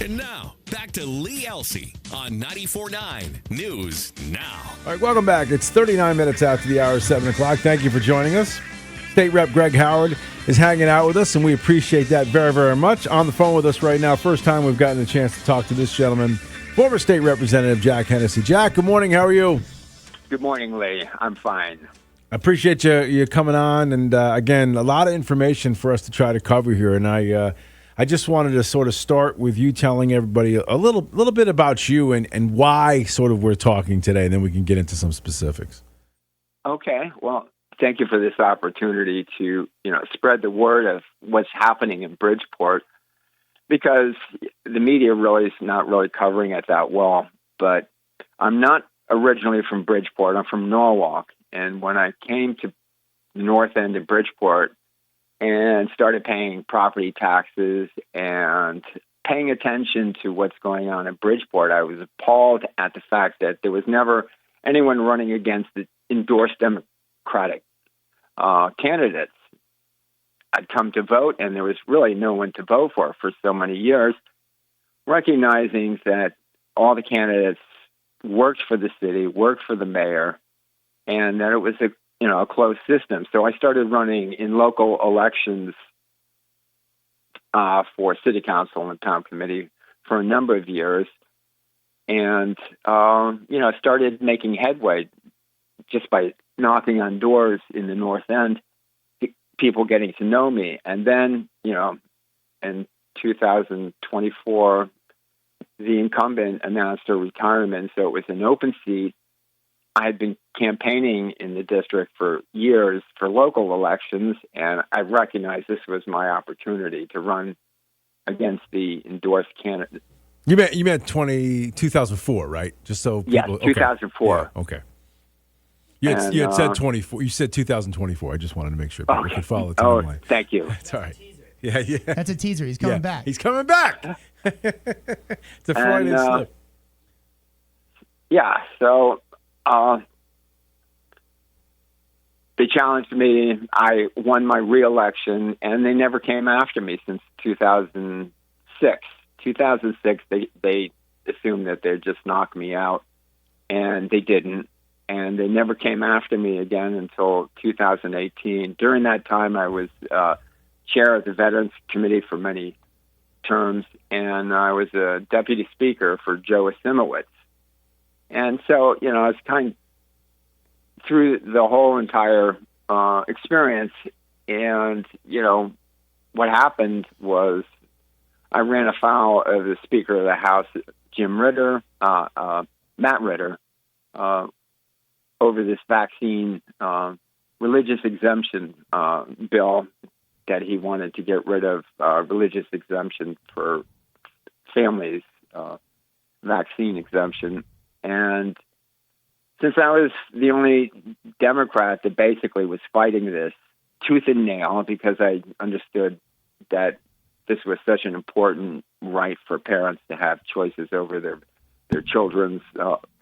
And now, back to Lee Elci on 94.9 News Now. All right, welcome back. It's 39 minutes after the hour of 7 o'clock. Thank you for joining us. State Rep Greg Howard is hanging out with us, and we appreciate that very, very much. On the phone with us right now, first time we've gotten a chance to talk to this gentleman, former State Representative Jack Hennessey. Jack, good morning. How are you? Good morning, Lee. I'm fine. I appreciate you coming on, and again, a lot of information for us to try to cover here, and I just wanted to sort of start with you telling everybody a little bit about you and why sort of we're talking today, and then we can get into some specifics. Okay. Well, thank you for this opportunity to, spread the word of what's happening in Bridgeport, because the media really is not really covering it that well. But I'm not originally from Bridgeport. I'm from Norwalk. And when I came to the north end of Bridgeport and started paying property taxes and paying attention to what's going on in Bridgeport, I was appalled at the fact that there was never anyone running against the endorsed Democratic candidates. I'd come to vote, and there was really no one to vote for so many years, recognizing that all the candidates worked for the city, worked for the mayor, and that it was a closed system. So I started running in local elections for city council and town committee for a number of years, and started making headway just by knocking on doors in the North End, people getting to know me. And then, in 2024, the incumbent announced her retirement, so it was an open seat. I had been campaigning in the district for years for local elections, and I recognized this was my opportunity to run against the endorsed candidate. You meant 2004, right? Just so people, yes, 2004. Yeah, okay. You had said 24. You said 2024. I just wanted to make sure people could follow the timeline. Oh, thank you. That's all right. Yeah. That's a teaser. He's coming back. He's coming back. It's a Freudian slip. Yeah, so they challenged me. I won my re-election, and they never came after me since 2006. 2006, they assumed that they'd just knock me out, and they didn't. And they never came after me again until 2018. During that time, I was chair of the Veterans Committee for many terms, and I was a deputy speaker for Joe Asimowitz. And so, I was kind of through the whole entire experience. And, what happened was I ran afoul of the Speaker of the House, Matt Ritter, over this vaccine religious exemption bill that he wanted to get rid of religious exemption for families, vaccine exemption. And since I was the only Democrat that basically was fighting this tooth and nail, because I understood that this was such an important right for parents to have choices over their children's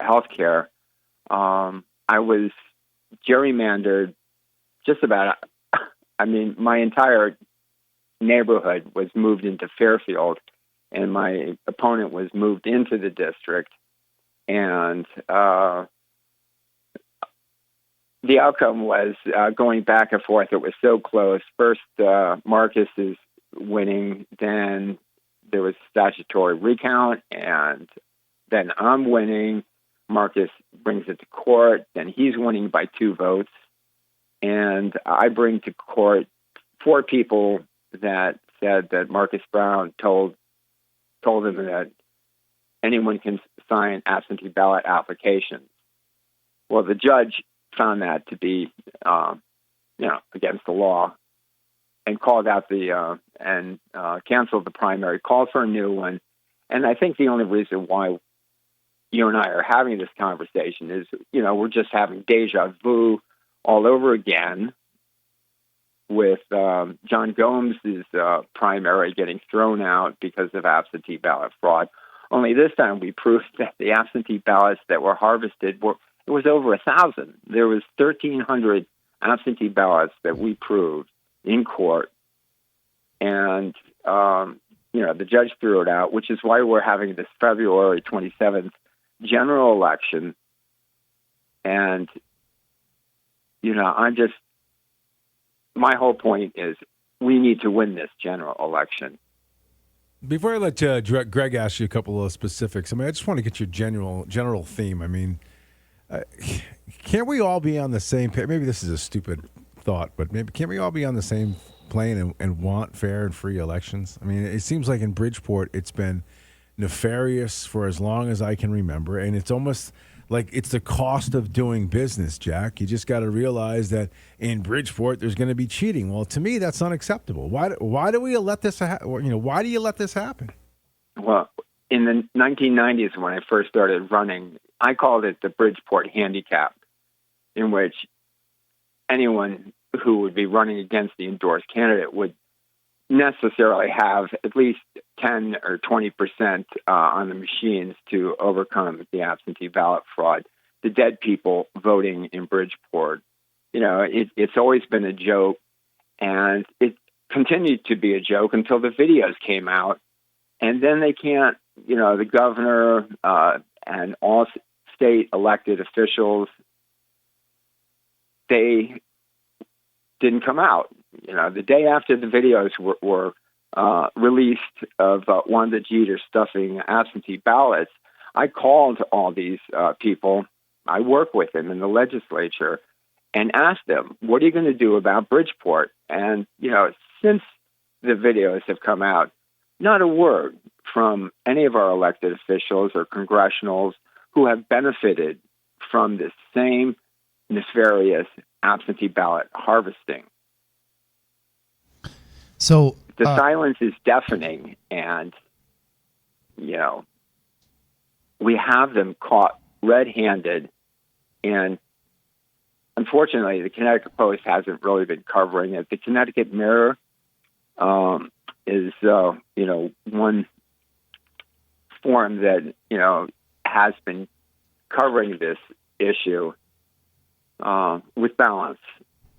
health care, I was gerrymandered just about, my entire neighborhood was moved into Fairfield, and my opponent was moved into the district. And the outcome was going back and forth. It was so close. First, Marcus is winning. Then there was statutory recount, and then I'm winning. Marcus brings it to court, then he's winning by 2 votes. And I bring to court 4 people that said that Marcus Brown told him that anyone can sign absentee ballot applications. Well, the judge found that to be, against the law, and called out canceled the primary, called for a new one. And I think the only reason why you and I are having this conversation is, we're just having deja vu all over again with John Gomes' primary getting thrown out because of absentee ballot fraud. Only this time we proved that the absentee ballots that were harvested it was over 1,000. There was 1,300 absentee ballots that we proved in court. And the judge threw it out, which is why we're having this February 27th general election. And, my whole point is we need to win this general election. Before I let Greg ask you a couple of specifics, I just want to get your general theme. Can't we all be on the same page? Maybe this is a stupid thought, but maybe can't we all be on the same plane and want fair and free elections? It seems like in Bridgeport it's been nefarious for as long as I can remember, and it's almost like it's the cost of doing business, Jack. You just got to realize that in Bridgeport there's going to be cheating. Well, to me that's unacceptable. Why do we let this why do you let this happen? Well, in the 1990s when I first started running, I called it the Bridgeport handicap, in which anyone who would be running against the endorsed candidate would necessarily have at least 10 or 20% on the machines to overcome the absentee ballot fraud. The dead people voting in Bridgeport, it's always been a joke, and it continued to be a joke until the videos came out, and then they can't, the governor and all state elected officials, they didn't come out. The day after the videos were released of Wanda Jeter stuffing absentee ballots, I called all these people. I work with them in the legislature and asked them, what are you going to do about Bridgeport? And, since the videos have come out, not a word from any of our elected officials or congressionals who have benefited from this same nefarious absentee ballot harvesting. So the silence is deafening, and, we have them caught red-handed. And unfortunately, the Connecticut Post hasn't really been covering it. The Connecticut Mirror is, one forum that, has been covering this issue with balance.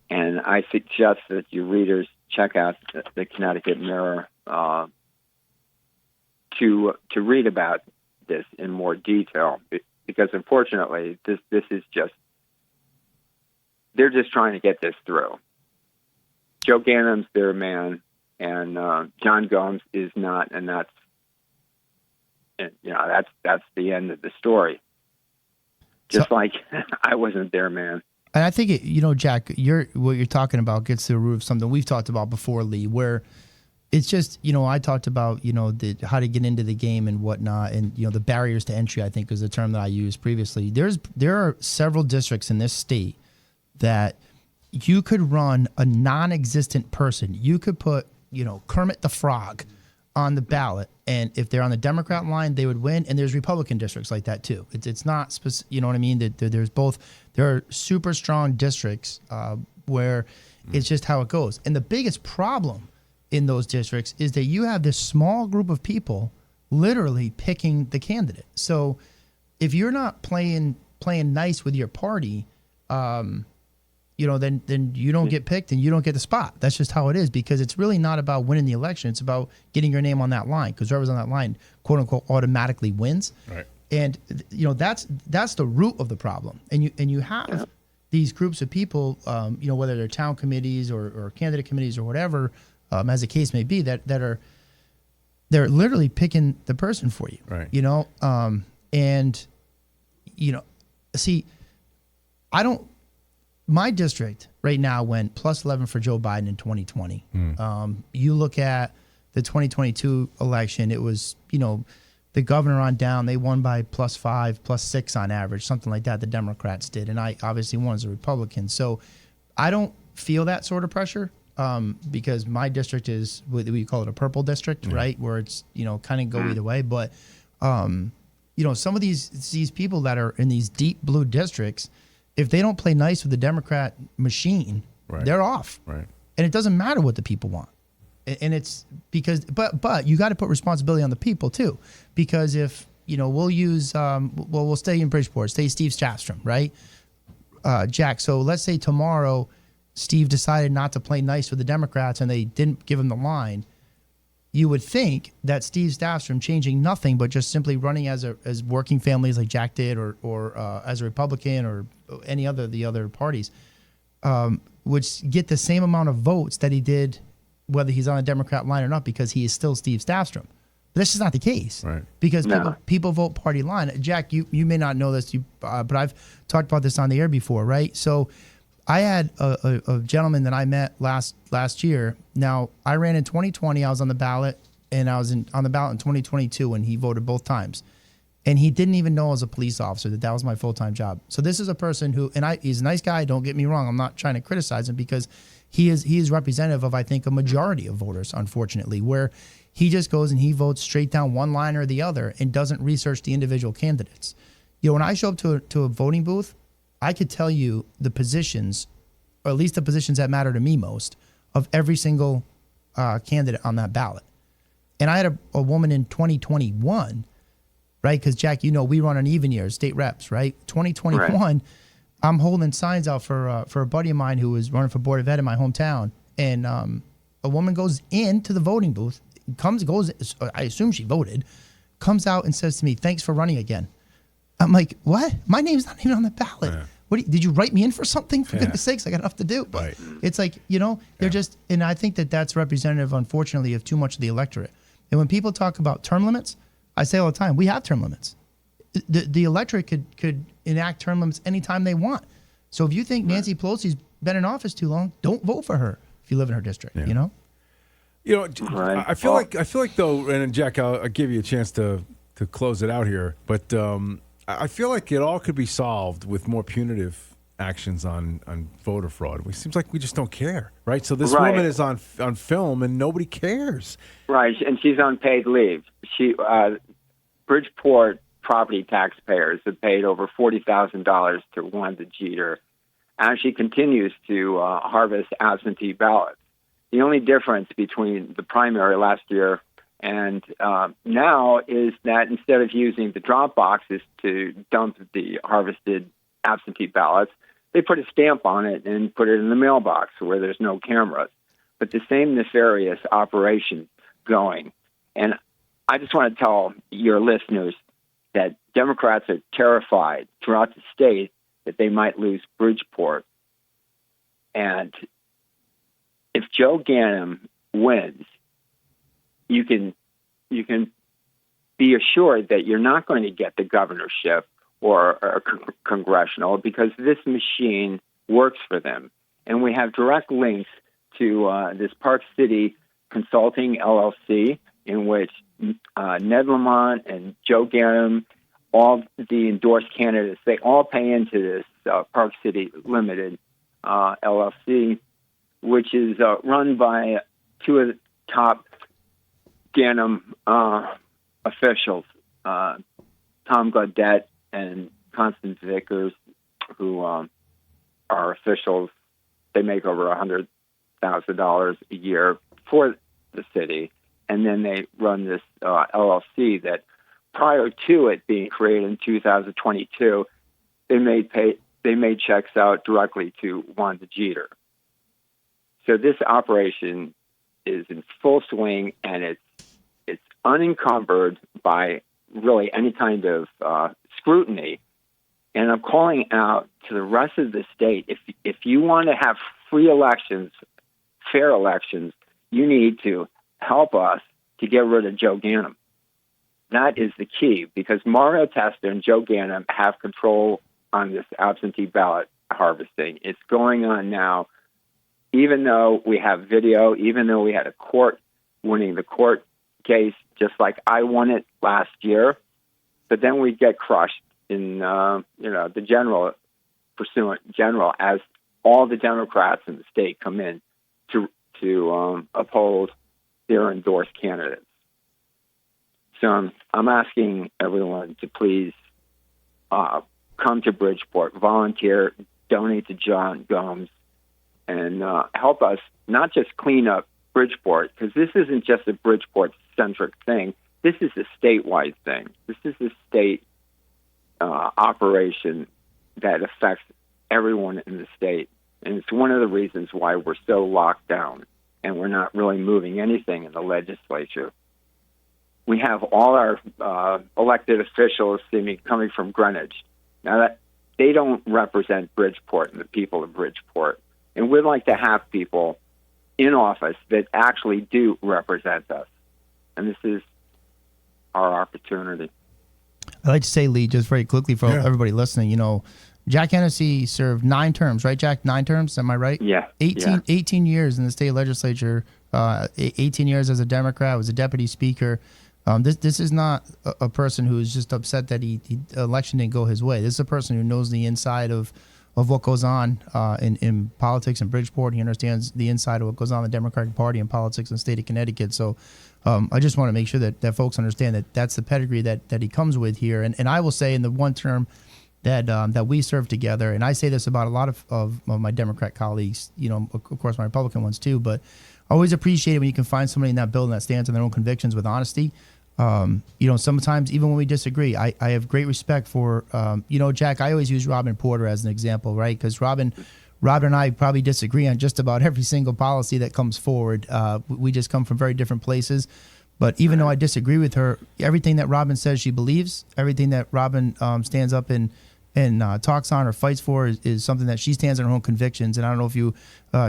And I suggest that your readers check out the Connecticut Mirror to read about this in more detail, because unfortunately this is just, they're just trying to get this through. Joe Ganem's their man, and John Gomes is not, and that's the end of the story. Just like I wasn't their man. And I think, Jack, what you're talking about gets to the root of something we've talked about before, Lee, where it's just, I talked about, how to get into the game and whatnot, and, the barriers to entry, I think, is the term that I used previously. There are several districts in this state that you could run a non-existent person. You could put, Kermit the Frog on the ballot, and if they're on the Democrat line, they would win. And there's Republican districts like that too. It's not you know what I mean? There's both. There are super strong districts where it's just how it goes. And the biggest problem in those districts is that you have this small group of people literally picking the candidate. So if you're not playing nice with your party, then you don't get picked and you don't get the spot. That's just how it is, because it's really not about winning the election. It's about getting your name on that line, because whoever's on that line, quote unquote, automatically wins. Right. And that's the root of the problem. And you have these groups of people, whether they're town committees or candidate committees or whatever, as the case may be, they're literally picking the person for you. Right. See, my district right now went plus 11 for Joe Biden in 2020. You look at the 2022 election, it was, the governor on down, they won by plus 5, plus 6 on average, something like that. The Democrats did. And I obviously won as a Republican. So I don't feel that sort of pressure because my district is what we call it a purple district, right? Where it's, kind of go either way. But, some of these people that are in these deep blue districts, if they don't play nice with the Democrat machine, they're off. Right. And it doesn't matter what the people want. And it's because, but you got to put responsibility on the people too, because if, we'll stay in Bridgeport, stay Steve Stafstrom, right? Jack. So let's say tomorrow, Steve decided not to play nice with the Democrats and they didn't give him the line. you would think that Steve Stafford changing nothing but just simply running as working families like Jack did, or as a Republican or any other the other parties, would get the same amount of votes that he did, whether he's on a Democrat line or not, because he is still Steve Stafford. But that's just not the case, right? Because people vote party line. Jack, you may not know this, but I've talked about this on the air before, right? So I had a gentleman that I met last year. Now, I ran in 2020. I was on the ballot, and I was on the ballot in 2022, and he voted both times. And he didn't even know as a police officer that was my full-time job. So this is a person who, and he's a nice guy. Don't get me wrong. I'm not trying to criticize him, because he is representative of, I think, a majority of voters, unfortunately, where he just goes and he votes straight down one line or the other and doesn't research the individual candidates. When I show up to a voting booth, I could tell you the positions, or at least the positions that matter to me most, of every single candidate on that ballot. And I had a woman in 2021, right? Because, Jack, we run an even year, state reps, right? 2021, right. I'm holding signs out for a buddy of mine who was running for Board of Ed in my hometown. And a woman goes into the voting booth, goes, I assume she voted, comes out and says to me, "Thanks for running again." I'm like, "What? My name's not even on the ballot. Yeah. Did you write me in for something? For goodness sakes, I got enough to do." But right. It's like, they're just, and I think that's representative, unfortunately, of too much of the electorate. And when people talk about term limits, I say all the time, we have term limits. The electorate could enact term limits anytime they want. So if you think Nancy Pelosi's been in office too long, don't vote for her if you live in her district, I feel like though, and Jack, I'll give you a chance to close it out here, but I feel like it all could be solved with more punitive actions on voter fraud. It seems like we just don't care, right? So this woman is on film and nobody cares. Right, and she's on paid leave. Bridgeport property taxpayers have paid over $40,000 to Wanda Jeter, and she continues to harvest absentee ballots. The only difference between the primary last year and now is that instead of using the drop boxes to dump the harvested absentee ballots, they put a stamp on it and put it in the mailbox where there's no cameras. But the same nefarious operation going. And I just want to tell your listeners that Democrats are terrified throughout the state that they might lose Bridgeport. And if Joe Ganim wins, you can be assured that you're not going to get the governorship or congressional, because this machine works for them. And we have direct links to this Park City Consulting LLC, in which Ned Lamont and Joe Ganim, all the endorsed candidates, they all pay into this Park City Limited LLC, which is run by two of the top Ganim officials, Tom Gaudette and Constance Vickers, who are officials. They make over $100,000 a year for the city, and then they run this LLC that, prior to it being created in 2022, they made checks out directly to Wanda Jeter. So this operation is in full swing, and it's unencumbered by really any kind of scrutiny. And I'm calling out to the rest of the state, if you want to have free elections, fair elections, you need to help us to get rid of Joe Ganim. That is the key, because Mario Testa and Joe Ganim have control on this absentee ballot harvesting. It's going on now, even though we have video, even though we had a court winning the court case, just like I won it last year. But then we get crushed in, the general as all the Democrats in the state come in to uphold their endorsed candidates. So I'm asking everyone to please come to Bridgeport, volunteer, donate to John Gomes, and help us not just clean up Bridgeport, because this isn't just a Bridgeport-centric thing. This is a statewide thing. This is a state operation that affects everyone in the state. And it's one of the reasons why we're so locked down. and we're not really moving anything in the legislature. We have all our elected officials coming from Greenwich. Now, that they don't represent Bridgeport and the people of Bridgeport. And we'd like to have people in office that actually do represent us. And this is our opportunity. I'd like to say, Lee, just very quickly for everybody listening, you know, Jack Hennessey served 9 terms, right, Jack? 9 terms, am I right? Yeah. 18 years in the state legislature, 18 years as a Democrat, was a deputy speaker. This is not a person who is just upset that the election didn't go his way. This is a person who knows the inside of what goes on in politics in Bridgeport. He understands the inside of what goes on in the Democratic Party and politics in the state of Connecticut. So I just want to make sure that folks understand that that's the pedigree that he comes with here. And I will say in the one term that we served together, and I say this about a lot of my Democrat colleagues, you know, of course my Republican ones too, but I always appreciate it when you can find somebody in that building that stands on their own convictions with honesty. You know, sometimes even when we disagree, I have great respect for, you know, Jack, I always use Robin Porter as an example, right? Because Robin and I probably disagree on just about every single policy that comes forward. We just come from very different places. But even though I disagree with her, everything that Robin says she believes, everything that Robin stands up and talks on or fights for is something that she stands on her own convictions. And I don't know if you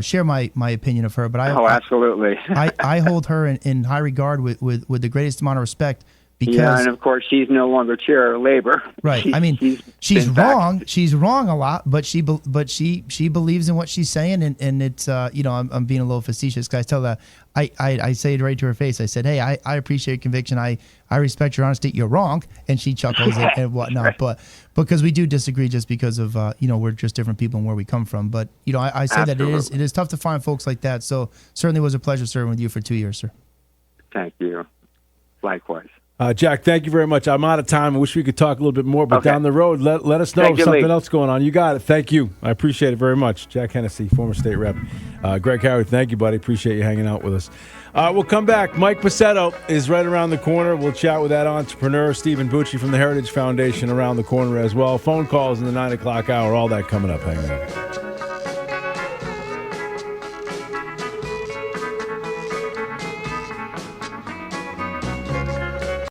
share my opinion of her, but absolutely. I hold her in high regard with the greatest amount of respect. Because, and of course she's no longer chair of labor. Right. I mean, she's wrong. Back. She's wrong a lot, but she believes in what she's saying, and it's you know, I'm being a little facetious because I tell that I say it right to her face. I said, hey, I appreciate your conviction. I respect your honesty. You're wrong, and she chuckles and whatnot. Right. But because we do disagree, just because of you know, we're just different people and where we come from. But you know, I say Absolutely. that it is tough to find folks like that. So certainly was a pleasure serving with you for 2 years, sir. Thank you. Likewise. Jack, thank you very much. I'm out of time. I wish we could talk a little bit more, but down the road, let us know if something else going on. You got it. Thank you. I appreciate it very much. Jack Hennessey, former state rep. Greg Howard, thank you, buddy. Appreciate you hanging out with us. We'll come back. Mike Pacetto is right around the corner. We'll chat with that entrepreneur, Stephen Bucci from the Heritage Foundation, around the corner as well. Phone calls in the 9 o'clock hour. All that coming up. Hang on.